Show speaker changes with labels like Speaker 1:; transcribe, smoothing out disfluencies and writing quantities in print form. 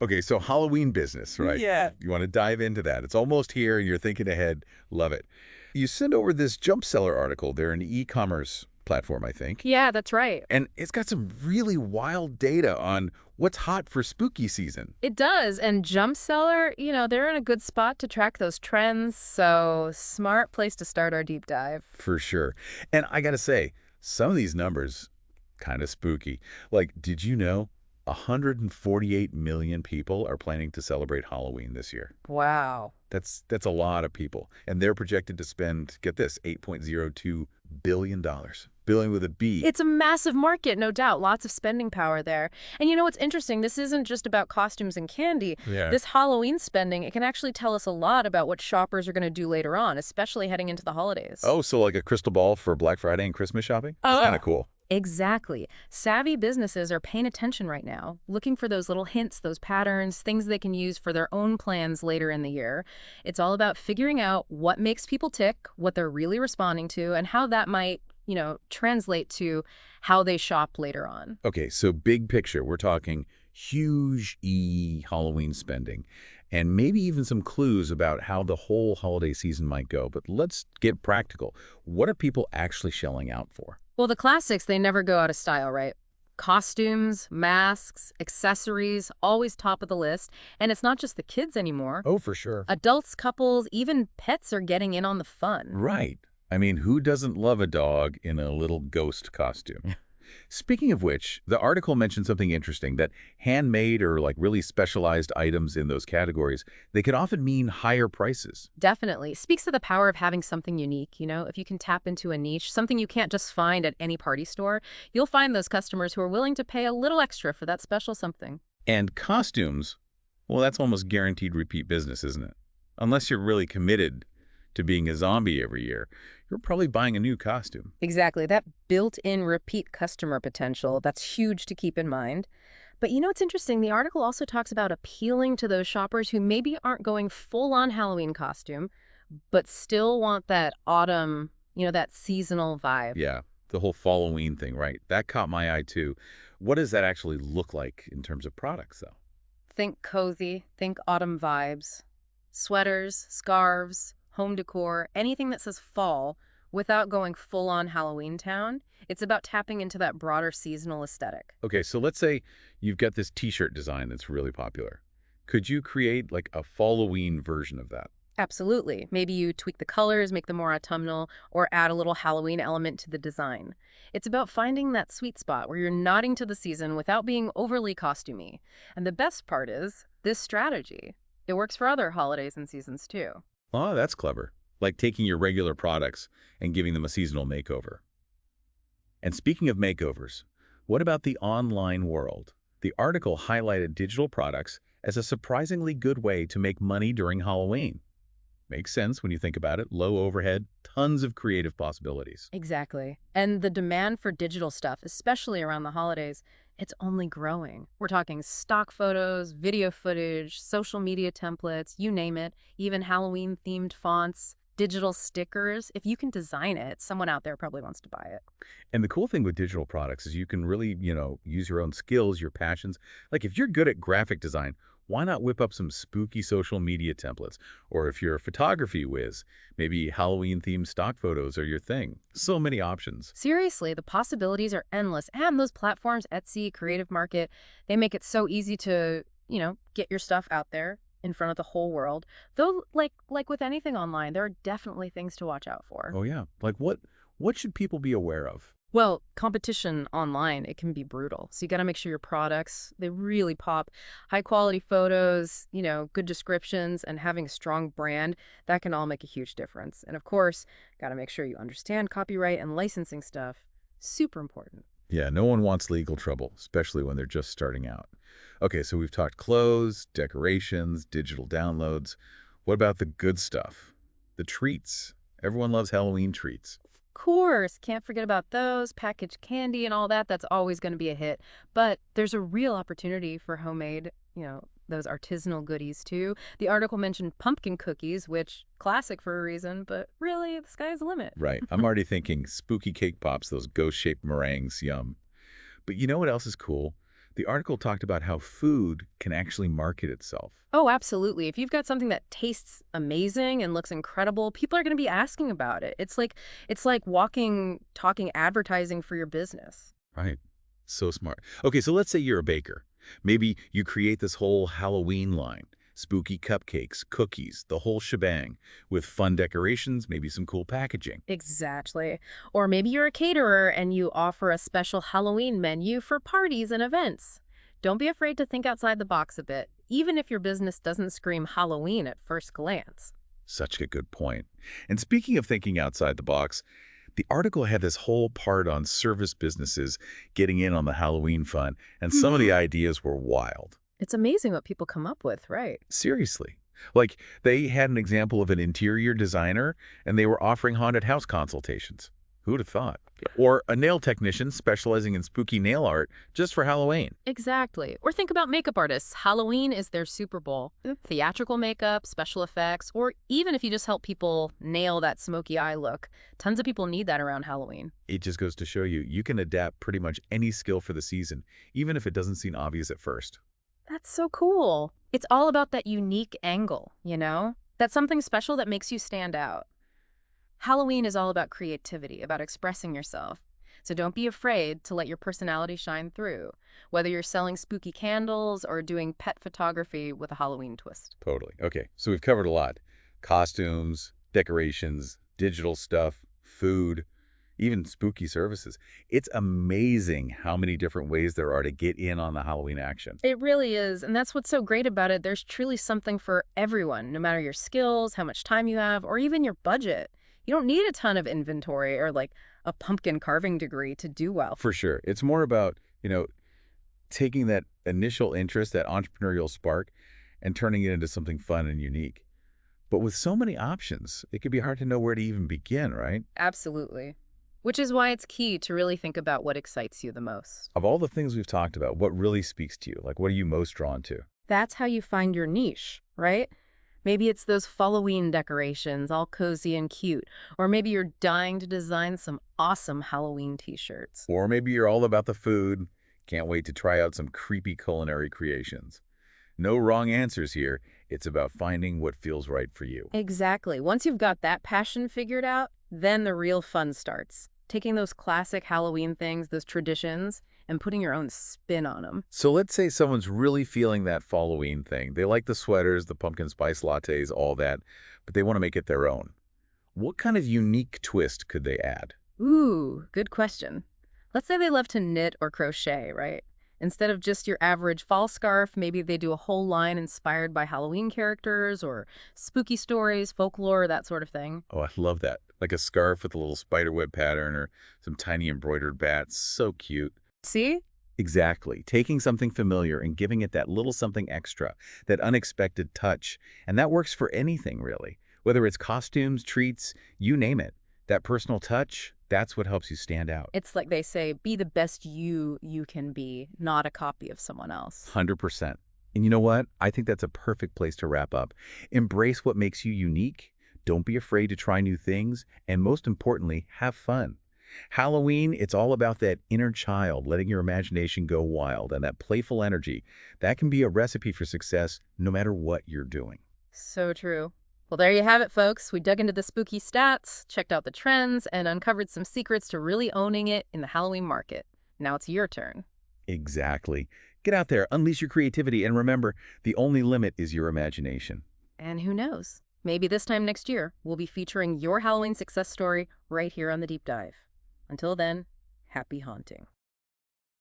Speaker 1: Okay, so Halloween business, right?
Speaker 2: Yeah.
Speaker 1: You want to dive into that. It's almost here and you're thinking ahead. Love it. You sent over this Jumpseller article. They're an e-commerce platform, I think.
Speaker 3: Yeah, that's right.
Speaker 1: And it's got some really wild data on what's hot for spooky season.
Speaker 3: It does. And Jumpseller, they're in a good spot to track those trends. So smart place to start our deep dive.
Speaker 1: For sure. And I got to say, some of these numbers, kind of spooky. Like, did you know 148 million people are planning to celebrate Halloween this year?
Speaker 3: Wow.
Speaker 1: That's a lot of people. And they're projected to spend, get this, $8.02 billion. Billion with a B.
Speaker 3: It's a massive market, no doubt. Lots of spending power there. And you know what's interesting? This isn't just about costumes and candy.
Speaker 1: Yeah.
Speaker 3: This Halloween spending, it can actually tell us a lot about what shoppers are going to do later on, especially heading into the holidays.
Speaker 1: Oh, so like a crystal ball for Black Friday and Christmas shopping?
Speaker 3: Oh.
Speaker 1: That's kind of cool.
Speaker 3: Exactly. Savvy businesses are paying attention right now, looking for those little hints, those patterns, things they can use for their own plans later in the year. It's all about figuring out what makes people tick, what they're really responding to, and how that might, translate to how they shop later on.
Speaker 1: Okay, so big picture, we're talking huge Halloween spending and maybe even some clues about how the whole holiday season might go. But let's get practical. What are people actually shelling out for?
Speaker 3: Well, the classics, they never go out of style, right? Costumes, masks, accessories, always top of the list. And it's not just the kids anymore.
Speaker 1: Oh, for sure.
Speaker 3: Adults, couples, even pets are getting in on the fun.
Speaker 1: Right. I mean, who doesn't love a dog in a little ghost costume? Speaking of which, the article mentioned something interesting, that handmade or like really specialized items in those categories, they can often mean higher prices.
Speaker 3: Definitely. Speaks to the power of having something unique, if you can tap into a niche, something you can't just find at any party store, you'll find those customers who are willing to pay a little extra for that special something.
Speaker 1: And costumes, well, that's almost guaranteed repeat business, isn't it? Unless you're really committed to being a zombie every year, you're probably buying a new costume.
Speaker 3: Exactly. That built-in repeat customer potential, that's huge to keep in mind. But it's interesting. The article also talks about appealing to those shoppers who maybe aren't going full-on Halloween costume, but still want that autumn, that seasonal vibe.
Speaker 1: Yeah, the whole Halloween thing, right? That caught my eye too. What does that actually look like in terms of products, though?
Speaker 3: Think cozy, think autumn vibes. Sweaters, scarves, home decor, anything that says fall without going full-on Halloween town. It's about tapping into that broader seasonal aesthetic.
Speaker 1: Okay, so let's say you've got this t-shirt design that's really popular. Could you create like a Halloween version of that?
Speaker 3: Absolutely. Maybe you tweak the colors, make them more autumnal, or add a little Halloween element to the design. It's about finding that sweet spot where you're nodding to the season without being overly costumey. And the best part is, this strategy, it works for other holidays and seasons too.
Speaker 1: Oh, that's clever. Like taking your regular products and giving them a seasonal makeover. And speaking of makeovers, what about the online world? The article highlighted digital products as a surprisingly good way to make money during Halloween. Makes sense when you think about it. Low overhead, tons of creative possibilities.
Speaker 3: Exactly. And the demand for digital stuff, especially around the holidays, it's only growing. We're talking stock photos, video footage, social media templates, you name it, even Halloween-themed fonts, digital stickers. If you can design it, someone out there probably wants to buy it.
Speaker 1: And the cool thing with digital products is you can really, use your own skills, your passions. Like if you're good at graphic design, why not whip up some spooky social media templates? Or if you're a photography whiz, maybe Halloween-themed stock photos are your thing. So many options.
Speaker 3: Seriously, the possibilities are endless. And those platforms, Etsy, Creative Market, they make it so easy to, get your stuff out there in front of the whole world. Though, like with anything online, there are definitely things to watch out for.
Speaker 1: Oh yeah. Like what should people be aware of?
Speaker 3: Well, competition online, it can be brutal. So you got to make sure your products, they really pop. High quality photos, good descriptions, and having a strong brand, that can all make a huge difference. And of course, got to make sure you understand copyright and licensing stuff. Super important.
Speaker 1: Yeah, no one wants legal trouble, especially when they're just starting out. Okay, so we've talked clothes, decorations, digital downloads. What about the good stuff? The treats. Everyone loves Halloween treats.
Speaker 3: Course, can't forget about those, packaged candy and all that. That's always going to be a hit. But there's a real opportunity for homemade, those artisanal goodies too. The article mentioned pumpkin cookies, which classic for a reason, but really the sky's the limit.
Speaker 1: Right. I'm already thinking spooky cake pops, those ghost-shaped meringues, yum. But you know what else is cool? The article talked about how food can actually market itself.
Speaker 3: Oh, absolutely. If you've got something that tastes amazing and looks incredible, people are going to be asking about it. It's like walking, talking advertising for your business.
Speaker 1: Right. So smart. Okay, so let's say you're a baker. Maybe you create this whole Halloween line. Spooky cupcakes, cookies, the whole shebang, with fun decorations, maybe some cool packaging.
Speaker 3: Exactly. Or maybe you're a caterer and you offer a special Halloween menu for parties and events. Don't be afraid to think outside the box a bit, even if your business doesn't scream Halloween at first glance.
Speaker 1: Such a good point. And speaking of thinking outside the box, the article had this whole part on service businesses getting in on the Halloween fun, and some of the ideas were wild.
Speaker 3: It's amazing what people come up with, right?
Speaker 1: Seriously. Like, they had an example of an interior designer, and they were offering haunted house consultations. Who'd have thought? Or a nail technician specializing in spooky nail art just for Halloween.
Speaker 3: Exactly. Or think about makeup artists. Halloween is their Super Bowl. Theatrical makeup, special effects, or even if you just help people nail that smoky eye look. Tons of people need that around Halloween.
Speaker 1: It just goes to show you, you can adapt pretty much any skill for the season, even if it doesn't seem obvious at first.
Speaker 3: That's so cool. It's all about that unique angle, you know? That's something special that makes you stand out. Halloween is all about creativity, about expressing yourself. So don't be afraid to let your personality shine through, whether you're selling spooky candles or doing pet photography with a Halloween twist.
Speaker 1: Totally. Okay, so we've covered a lot. Costumes, decorations, digital stuff, food, even spooky services. It's amazing how many different ways there are to get in on the Halloween action.
Speaker 3: It really is, and that's what's so great about it. There's truly something for everyone, no matter your skills, how much time you have, or even your budget. You don't need a ton of inventory or like a pumpkin carving degree to do well.
Speaker 1: For sure. It's more about, taking that initial interest, that entrepreneurial spark, and turning it into something fun and unique. But with so many options, it can be hard to know where to even begin, right?
Speaker 3: Absolutely. Which is why it's key to really think about what excites you the most.
Speaker 1: Of all the things we've talked about, what really speaks to you? Like, what are you most drawn to?
Speaker 3: That's how you find your niche, right? Maybe it's those Halloween decorations, all cozy and cute. Or maybe you're dying to design some awesome Halloween t-shirts.
Speaker 1: Or maybe you're all about the food. Can't wait to try out some creepy culinary creations. No wrong answers here. It's about finding what feels right for you.
Speaker 3: Exactly. Once you've got that passion figured out, then the real fun starts. Taking those classic Halloween things, those traditions, and putting your own spin on them.
Speaker 1: So let's say someone's really feeling that Halloween thing. They like the sweaters, the pumpkin spice lattes, all that, but they want to make it their own. What kind of unique twist could they add?
Speaker 3: Ooh, good question. Let's say they love to knit or crochet, right? Instead of just your average fall scarf, maybe they do a whole line inspired by Halloween characters or spooky stories, folklore, that sort of thing.
Speaker 1: Oh, I love that. Like a scarf with a little spiderweb pattern or some tiny embroidered bats. So cute.
Speaker 3: See?
Speaker 1: Exactly. Taking something familiar and giving it that little something extra, that unexpected touch. And that works for anything, really. Whether it's costumes, treats, you name it. That personal touch, that's what helps you stand out.
Speaker 3: It's like they say, be the best you can be, not a copy of someone else.
Speaker 1: 100%. And you know what? I think that's a perfect place to wrap up. Embrace what makes you unique. Don't be afraid to try new things. And most importantly, have fun. Halloween, it's all about that inner child, letting your imagination go wild, and that playful energy. That can be a recipe for success no matter what you're doing.
Speaker 3: So true. Well, there you have it, folks. We dug into the spooky stats, checked out the trends, and uncovered some secrets to really owning it in the Halloween market. Now it's your turn.
Speaker 1: Exactly. Get out there, unleash your creativity, and remember, the only limit is your imagination.
Speaker 3: And who knows? Maybe this time next year, we'll be featuring your Halloween success story right here on The Deep Dive. Until then, happy haunting.